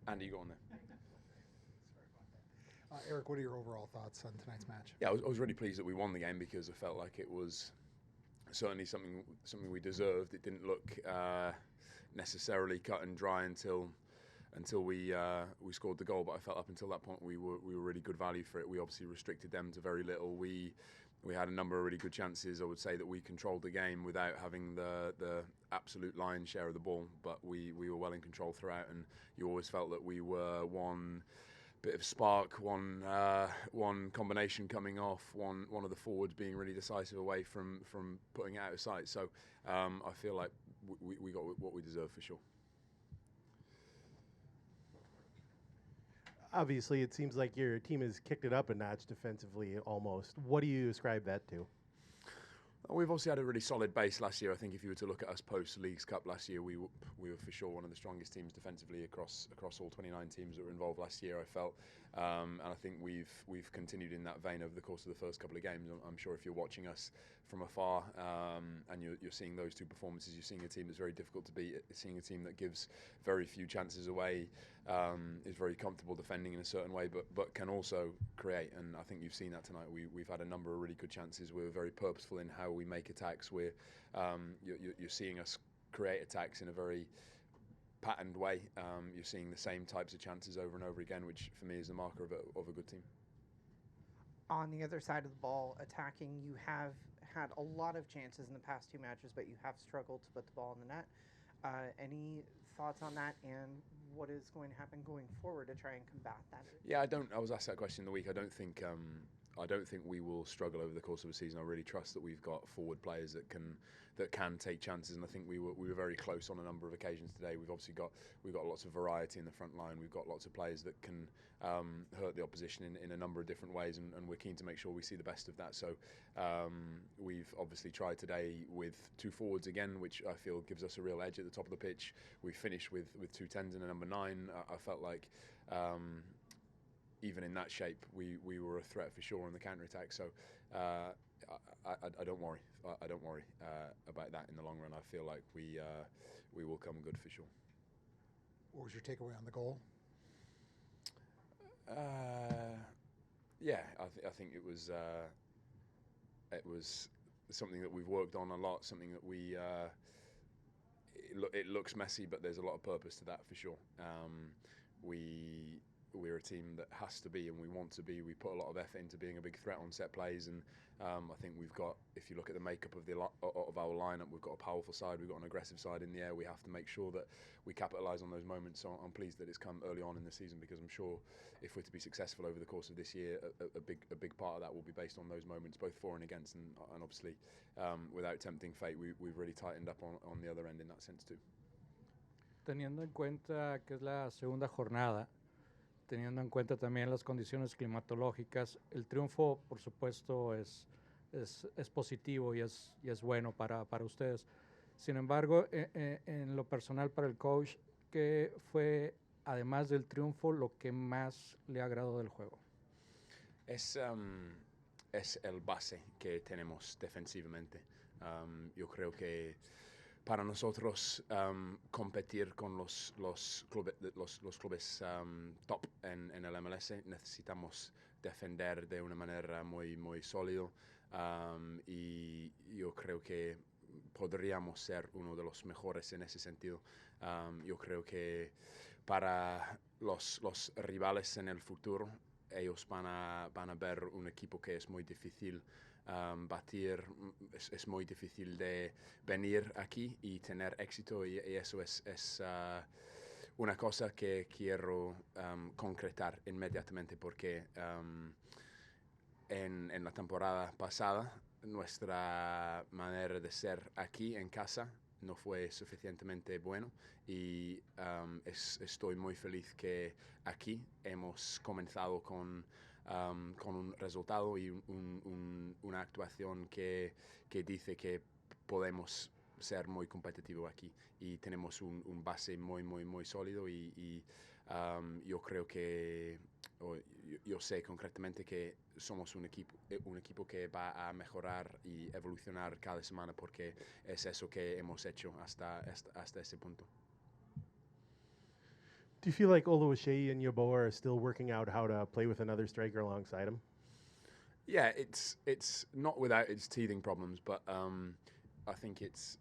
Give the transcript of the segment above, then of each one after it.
Andy, you go on there. Eric, what are your overall thoughts on tonight's match? Yeah, I was really pleased that we won the game because I felt like it was certainly something we deserved. It didn't look necessarily cut and dry until we scored the goal, but I felt up until that point we were really good value for it. We obviously restricted them to very little. We had a number of really good chances. I would say that we controlled the game without having the absolute lion's share of the ball, but we were well in control throughout, and you always felt that we were one bit of spark, one combination coming off, one of the forwards being really decisive away from putting it out of sight. So I feel like we got what we deserve for sure. Obviously, it seems like your team has kicked it up a notch defensively almost. What do you ascribe that to? We've obviously had a really solid base last year. I think if you were to look at us post-Leagues Cup last year, we were for sure one of the strongest teams defensively across all 29 teams that were involved last year, I felt. And I think we've continued in that vein over the course of the first couple of games. I'm sure if you're watching us from afar and you're seeing those two performances, you're seeing a team that's very difficult to beat, seeing a team that gives very few chances away, is very comfortable defending in a certain way, but can also create. And I think you've seen that tonight. We've had a number of really good chances. We're very purposeful in how we make attacks. You're seeing us create attacks in a very patterned way. You're seeing the same types of chances over and over again, which for me is the marker of a good team. On the other side of the ball, attacking, you have had a lot of chances in the past two matches, but you have struggled to put the ball in the net. Any thoughts on that, and what is going to happen going forward to try and combat that? Yeah, I was asked that question in the week. I don't think we will struggle over the course of a season. I really trust that we've got forward players that can take chances, and I think we were very close on a number of occasions today. We've obviously got lots of variety in the front line. We've got lots of players that can hurt the opposition in a number of different ways, and we're keen to make sure we see the best of that. So we've obviously tried today with two forwards again, which I feel gives us a real edge at the top of the pitch. We finished with two 10s and a number 9. I felt like even in that shape, we were a threat for sure on the counter-attack. So I don't worry. I don't worry about that in the long run. I feel like we will come good for sure. What was your takeaway on the goal? Yeah, I think it was something that we've worked on a lot. Something that it looks messy, but there's a lot of purpose to that for sure. We're a team that has to be, and we want to be. We put a lot of effort into being a big threat on set plays, and I think we've got, if you look at the makeup of our lineup, we've got a powerful side, we've got an aggressive side in the air. We have to make sure that we capitalise on those moments. So I'm pleased that it's come early on in the season, because I'm sure if we're to be successful over the course of this year, a big part of that will be based on those moments, both for and against, and obviously without tempting fate, we've really tightened up on the other end in that sense too. Teniendo en cuenta que es la segunda jornada, teniendo en cuenta también las condiciones climatológicas, el triunfo, por supuesto, es positivo y es bueno para ustedes. Sin embargo, en lo personal para el coach, ¿qué fue, además del triunfo, lo que más le agradó del juego? Es el base que tenemos defensivamente. Yo creo que para nosotros competir con los clubes top en el MLS necesitamos defender de una manera muy sólida, y yo creo que podríamos ser uno de los mejores en ese sentido. Yo creo que para los rivales en el futuro, ellos van a ver un equipo que es muy difícil batir, es muy difícil de venir aquí y tener éxito, y eso es una cosa que quiero concretar inmediatamente, porque en la temporada pasada nuestra manera de ser aquí en casa no fue suficientemente bueno, y estoy muy feliz que aquí hemos comenzado con un resultado y una actuación que dice que podemos ser muy competitivos aquí, y tenemos un base muy sólido, y yo creo que yo sé concretamente que somos un equipo que va a mejorar y evolucionar cada semana, porque es eso que hemos hecho hasta ese punto. Do you feel like Oluwaseyi and Yeboah are still working out how to play with another striker alongside him? Yeah, it's not without its teething problems, but I think it's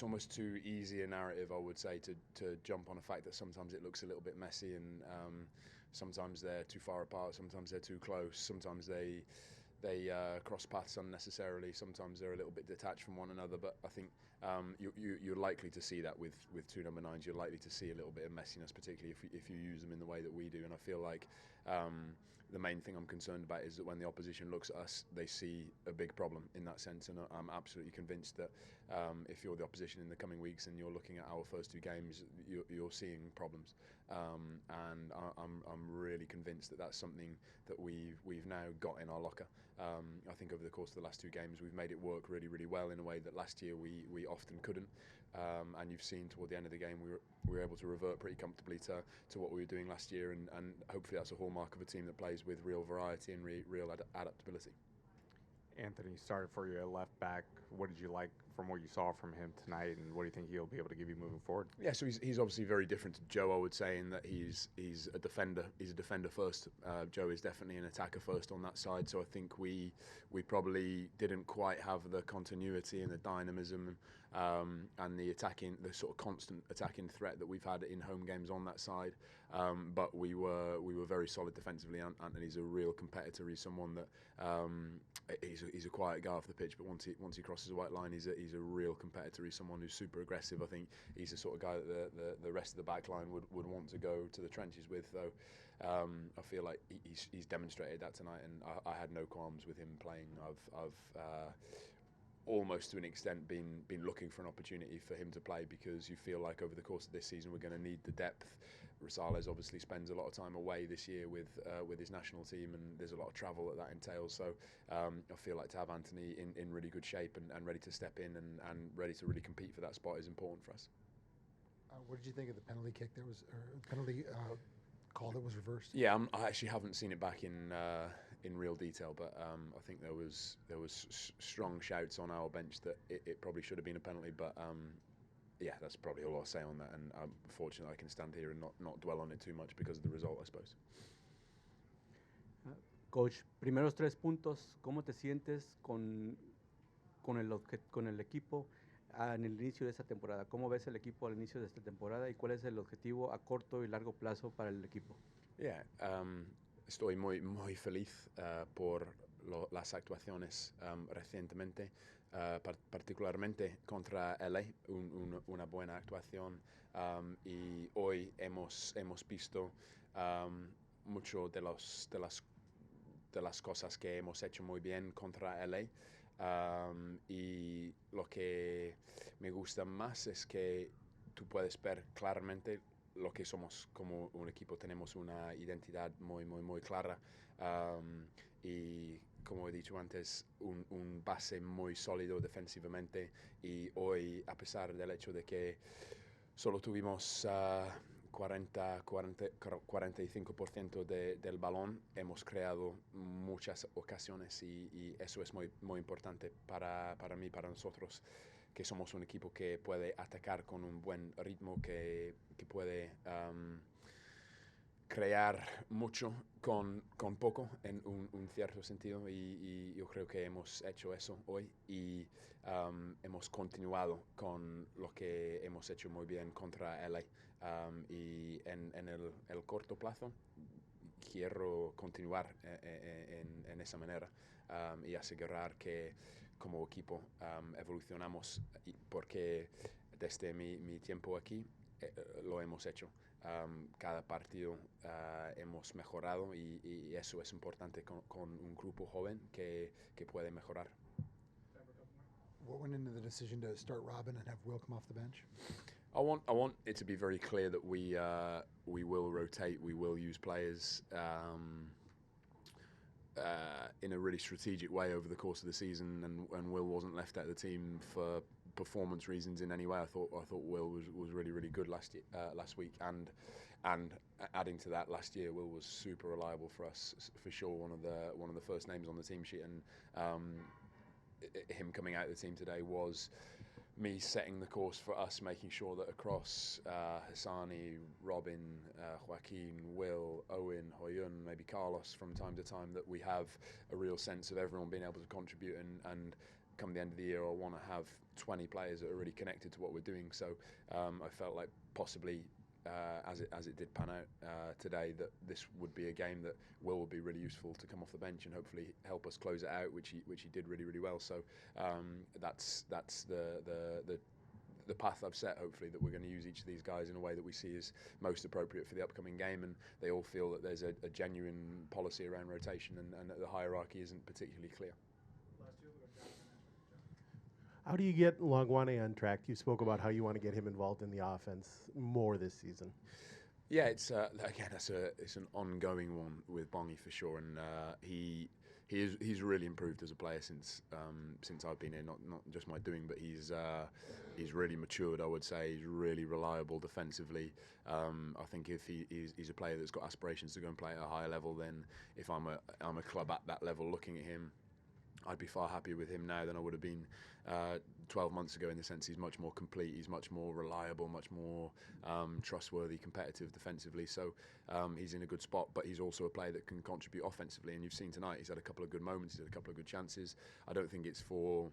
almost too easy a narrative, I would say, to jump on a fact that sometimes it looks a little bit messy and sometimes they're too far apart, sometimes they're too close, sometimes they cross paths unnecessarily, sometimes they're a little bit detached from one another. But I think you're likely to see that with two number 9s. You're likely to see a little bit of messiness, particularly if you use them in the way that we do. And I feel like the main thing I'm concerned about is that when the opposition looks at us, they see a big problem in that sense. And I'm absolutely convinced that if you're the opposition in the coming weeks and you're looking at our first 2 games, you're seeing problems. And I'm really convinced that that's something that we've now got in our locker. I think over the course of the last 2 games, we've made it work really, really well in a way that last year we often couldn't. And you've seen toward the end of the game, we were able to revert pretty comfortably to what we were doing last year, and hopefully that's a hallmark of a team that plays with real variety and real adaptability. Anthony started for you at left back. What did you like from what you saw from him tonight, and what do you think he'll be able to give you moving forward? Yeah, so he's obviously very different to Joe, I would say, in that he's a defender. He's a defender first. Joe is definitely an attacker first on that side. So I think we probably didn't quite have the continuity and the dynamism and the sort of constant attacking threat that we've had in home games on that side. But we were very solid defensively. Anthony's a real competitor. He's someone that he's a quiet guy off the pitch, but once he crosses the white line, he's a real competitor. He's someone who's super aggressive. I think he's the sort of guy that the rest of the back line would want to go to the trenches with. So I feel like he's demonstrated that tonight, and I had no qualms with him playing. I've almost to an extent been looking for an opportunity for him to play, because you feel like over the course of this season we're going to need the depth. Rosales obviously spends a lot of time away this year with his national team, and there's a lot of travel that entails. So I feel like to have Anthony in really good shape and ready to step in and ready to really compete for that spot is important for us. What did you think of the penalty kick that was, or penalty call that was reversed? Yeah, I actually haven't seen it back in real detail, but I think there was strong shouts on our bench that it probably should have been a penalty. But yeah, that's probably all I'll say on that. And fortunately, I can stand here and not dwell on it too much because of the result, I suppose. Coach, primeros 3 puntos, ¿cómo te sientes con el equipo en el inicio de esta temporada? ¿Cómo ves el equipo al inicio de esta temporada y cuál es el objetivo a corto y largo plazo para el equipo? Yeah, estoy muy feliz por las actuaciones recientemente, particularmente contra LA, una buena actuación, y hoy hemos visto mucho de las cosas que hemos hecho muy bien contra LA. Y lo que me gusta más es que tú puedes ver claramente lo que somos como un equipo. Tenemos una identidad muy clara, y como he dicho antes, un base muy sólido defensivamente. Y hoy, a pesar del hecho de que solo tuvimos 45% del balón, hemos creado muchas ocasiones, y eso es muy importante para mí, para nosotros, que somos un equipo que puede atacar con un buen ritmo, que puede crear mucho con poco en un cierto sentido, y yo creo que hemos hecho eso hoy, y hemos continuado con lo que hemos hecho muy bien contra LA. Y en el corto plazo quiero continuar en esa manera, y asegurar que como equipo evolucionamos, porque desde mi tiempo aquí lo hemos hecho. Cada partido hemos mejorado, y eso es importante con un grupo joven que puede mejorar. What went into the decision to start Robin and have Will come off the bench? I want it to be very clear that we will rotate, we will use players in a really strategic way over the course of the season, and Will wasn't left out of the team for performance reasons in any way. I thought Will was really good last week, and adding to that, last year Will was super reliable for us, for sure, one of the first names on the team sheet, and him coming out of the team today was me setting the course for us, making sure that across Hassani, Robin, Joaquin, Will, Owen, Hoyun, maybe Carlos from time to time, that we have a real sense of everyone being able to contribute, and come the end of the year I want to have 20 players that are really connected to what we're doing. So I felt like possibly as it did pan out today, that this would be a game that Will be really useful to come off the bench and hopefully help us close it out, which he did really, really well. So that's the path I've set, hopefully, that we're going to use each of these guys in a way that we see is most appropriate for the upcoming game, and they all feel that there's a genuine policy around rotation, and that the hierarchy isn't particularly clear. How do you get Longwane on track? You spoke about how you want to get him involved in the offense more this season. Yeah, it's again, it's an ongoing one with Bongi for sure, and he's really improved as a player since I've been here. Not just my doing, but he's really matured. I would say he's really reliable defensively. I think if he's a player that's got aspirations to go and play at a higher level, then if I'm a club at that level looking at him, I'd be far happier with him now than I would have been 12 months ago, in the sense he's much more complete, he's much more reliable, much more trustworthy, competitive defensively. So he's in a good spot, but he's also a player that can contribute offensively, and you've seen tonight he's had a couple of good moments, he's had a couple of good chances. I don't think it's for,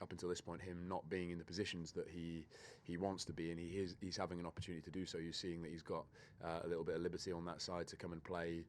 up until this point, him not being in the positions that he wants to be, and he's having an opportunity to do so. You're seeing that he's got a little bit of liberty on that side to come and play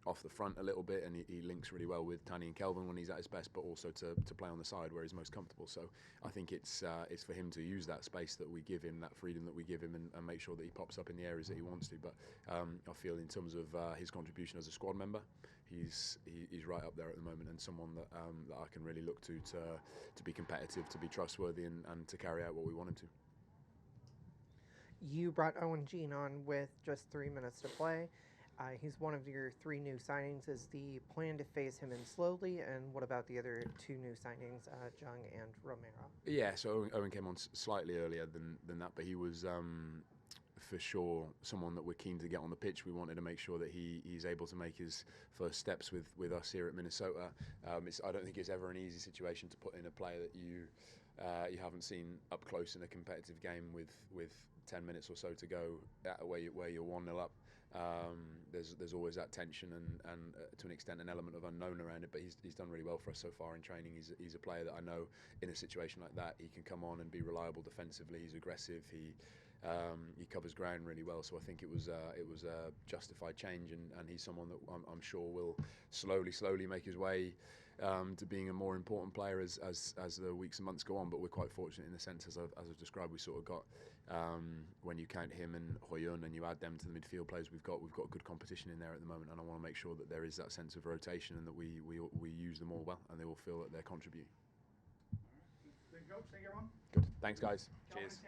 off the front a little bit, and he links really well with Tani and Kelvin when he's at his best, but also to play on the side where he's most comfortable. So I think it's for him to use that space that we give him, that freedom that we give him, and make sure that he pops up in the areas that he wants to. But I feel in terms of his contribution as a squad member, he's right up there at the moment, and someone that I can really look to be competitive, to be trustworthy, and to carry out what we want him to. You brought Owen Jean on with just 3 minutes to play. He's one of your 3 new signings. Is the plan to phase him in slowly? And what about the other 2 new signings, Jung and Romero? Yeah, so Owen came on slightly earlier than that, but he was for sure someone that we're keen to get on the pitch. We wanted to make sure that he's able to make his first steps with us here at Minnesota. I don't think it's ever an easy situation to put in a player that you haven't seen up close in a competitive game with 10 minutes or so to go, where you're 1-0 up. There's always that tension and to an extent an element of unknown around it, but he's done really well for us so far in training. He's a player that I know in a situation like that he can come on and be reliable defensively. He's aggressive. He covers ground really well. So I think it was a justified change, and he's someone that I'm sure will slowly make his way to being a more important player as the weeks and months go on. But we're quite fortunate in the sense, as I've described, we sort of got, when you count him and Hoyun and you add them to the midfield players we've got good competition in there at the moment, and I want to make sure that there is that sense of rotation and that we use them all well and they all feel that they're contributing. Thank you, Coach. Thank you, everyone. Good. Thanks, guys. Cheers.